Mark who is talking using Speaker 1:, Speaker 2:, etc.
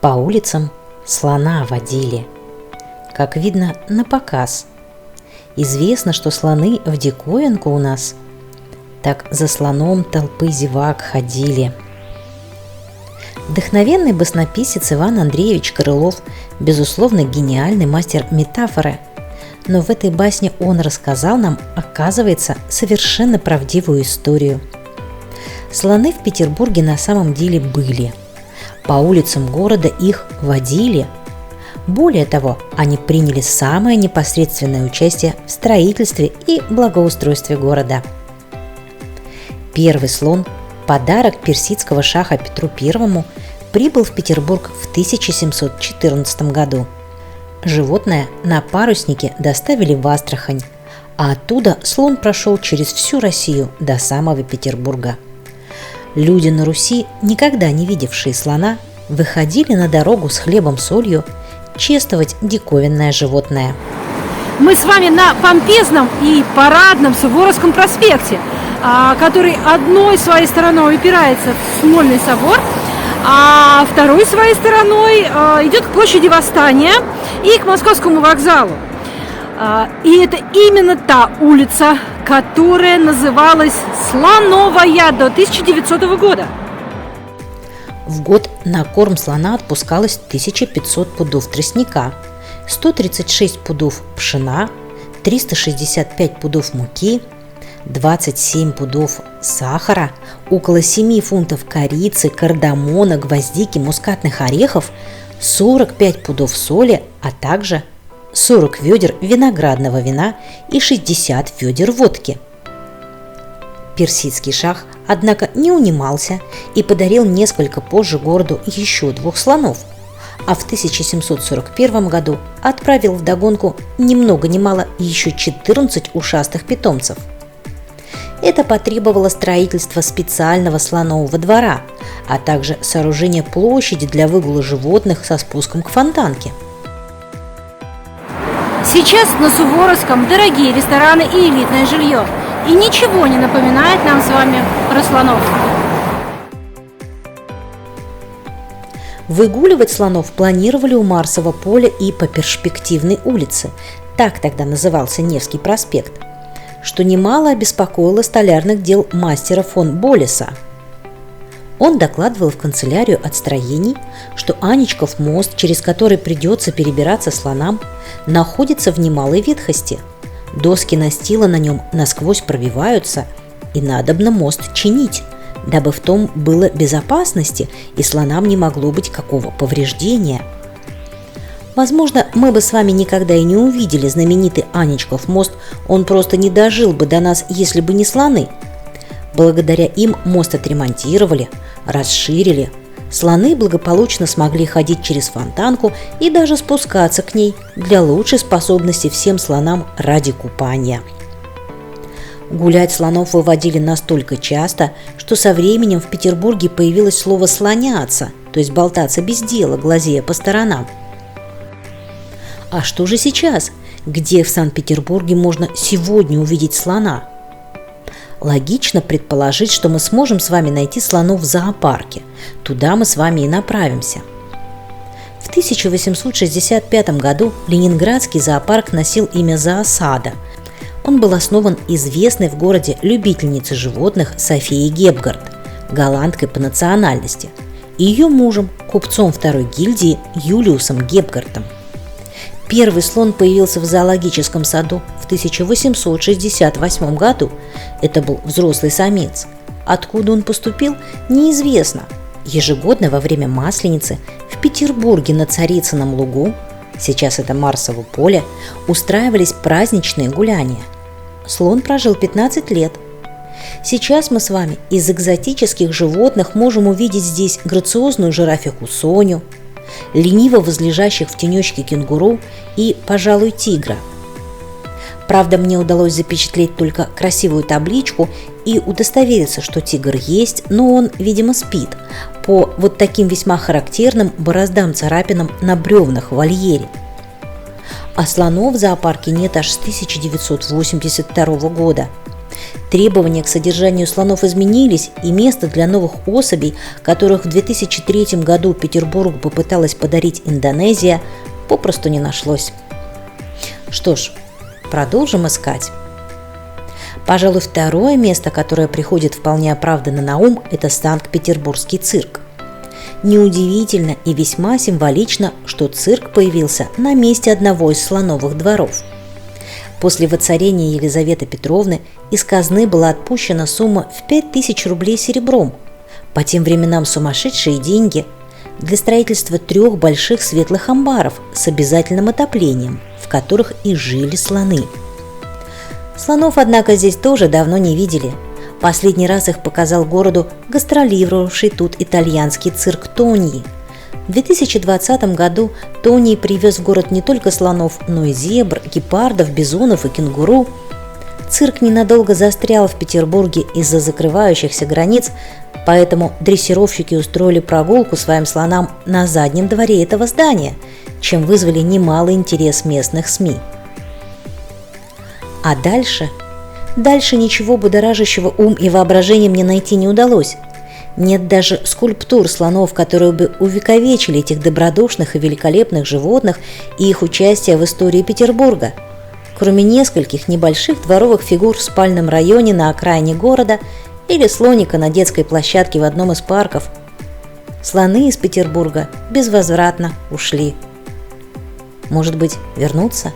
Speaker 1: По улицам слона водили, как видно, на показ. Известно, что слоны в диковинку у нас, так за слоном толпы зевак ходили. Вдохновенный баснописец Иван Андреевич Крылов, безусловно, гениальный мастер метафоры, но в этой басне он рассказал нам, оказывается, совершенно правдивую историю. Слоны в Петербурге на самом деле были. По улицам города их водили. Более того, они приняли самое непосредственное участие в строительстве и благоустройстве города. Первый слон, подарок персидского шаха Петру I, прибыл в Петербург в 1714 году. Животное на паруснике доставили в Астрахань, а оттуда слон прошел через всю Россию до самого Петербурга. Люди на Руси, никогда не видевшие слона, выходили на дорогу с хлебом-солью чествовать диковинное животное.
Speaker 2: Мы с вами на помпезном и парадном Суворовском проспекте, который одной своей стороной упирается в Смольный собор, а второй своей стороной идет к площади Восстания и к Московскому вокзалу. И это именно та улица, которая называлась Слоновая до 1900 года.
Speaker 1: В год на корм слона отпускалось 1500 пудов тростника, 136 пудов пшена, 365 пудов муки, 27 пудов сахара, около 7 фунтов корицы, кардамона, гвоздики, мускатных орехов, 45 пудов соли, а также 40 ведер виноградного вина и 60 ведер водки. Персидский шах, однако, не унимался и подарил несколько позже городу еще 2 слонов, а в 1741 году отправил вдогонку ни много ни мало еще 14 ушастых питомцев. Это потребовало строительства специального слонового двора, а также сооружения площади для выгула животных со спуском к фонтанке.
Speaker 2: Сейчас на Суворовском дорогие рестораны и элитное жилье, и ничего не напоминает нам с вами про слонов.
Speaker 1: Выгуливать слонов планировали у Марсового поля и по Перспективной улице, так тогда назывался Невский проспект, что немало обеспокоило столярных дел мастера фон Болеса. Он докладывал в канцелярию от строений, что Аничков мост, через который придется перебираться слонам, находится в немалой ветхости. Доски настила на нем насквозь пробиваются, и надобно мост чинить, дабы в том было безопасности и слонам не могло быть какого повреждения. Возможно, мы бы с вами никогда и не увидели знаменитый Аничков мост, он просто не дожил бы до нас, если бы не слоны. Благодаря им мост отремонтировали, расширили. Слоны благополучно смогли ходить через фонтанку и даже спускаться к ней для лучшей способности всем слонам ради купания. Гулять слонов выводили настолько часто, что со временем в Петербурге появилось слово «слоняться», то есть болтаться без дела, глазея по сторонам. А что же сейчас? Где в Санкт-Петербурге можно сегодня увидеть слона? Логично предположить, что мы сможем с вами найти слонов в зоопарке. Туда мы с вами и направимся. В 1865 году Ленинградский зоопарк носил имя зоосада. Он был основан известной в городе любительницей животных Софией Гепгард, голландкой по национальности, и ее мужем, купцом второй гильдии Юлиусом Гепгардом. Первый слон появился в зоологическом саду в 1868 году. Это был взрослый самец. Откуда он поступил, неизвестно. Ежегодно во время Масленицы в Петербурге на Царицыном лугу, сейчас это Марсово поле, устраивались праздничные гуляния. Слон прожил 15 лет. Сейчас мы с вами из экзотических животных можем увидеть здесь грациозную жирафиху Соню, лениво возлежащих в тенечке кенгуру и, пожалуй, тигра. Правда, мне удалось запечатлеть только красивую табличку и удостовериться, что тигр есть, но он, видимо, спит, по вот таким весьма характерным бороздам-царапинам на бревнах в вольере. А слонов в зоопарке нет аж с 1982 года. Требования к содержанию слонов изменились, и место для новых особей, которых в 2003 году Петербургу попыталась подарить Индонезия, попросту не нашлось. Что ж, продолжим искать. Пожалуй, второе место, которое приходит вполне оправданно на ум, это Санкт-Петербургский цирк. Неудивительно и весьма символично, что цирк появился на месте одного из слоновых дворов. После воцарения Елизаветы Петровны из казны была отпущена сумма в 5000 рублей серебром, по тем временам сумасшедшие деньги, для строительства 3 больших светлых амбаров с обязательным отоплением, в которых и жили слоны. Слонов, однако, здесь тоже давно не видели. Последний раз их показал городу гастролировавший тут итальянский цирк Тоньи. В 2020 году Тоньи привез в город не только слонов, но и зебр, гепардов, бизонов и кенгуру. Цирк ненадолго застрял в Петербурге из-за закрывающихся границ, поэтому дрессировщики устроили прогулку своим слонам на заднем дворе этого здания, чем вызвали немалый интерес местных СМИ. А дальше ничего будоражащего ум и воображение мне найти не удалось. Нет даже скульптур слонов, которые бы увековечили этих добродушных и великолепных животных и их участие в истории Петербурга. Кроме нескольких небольших дворовых фигур в спальном районе на окраине города или слоника на детской площадке в одном из парков, слоны из Петербурга безвозвратно ушли. Может быть, вернутся?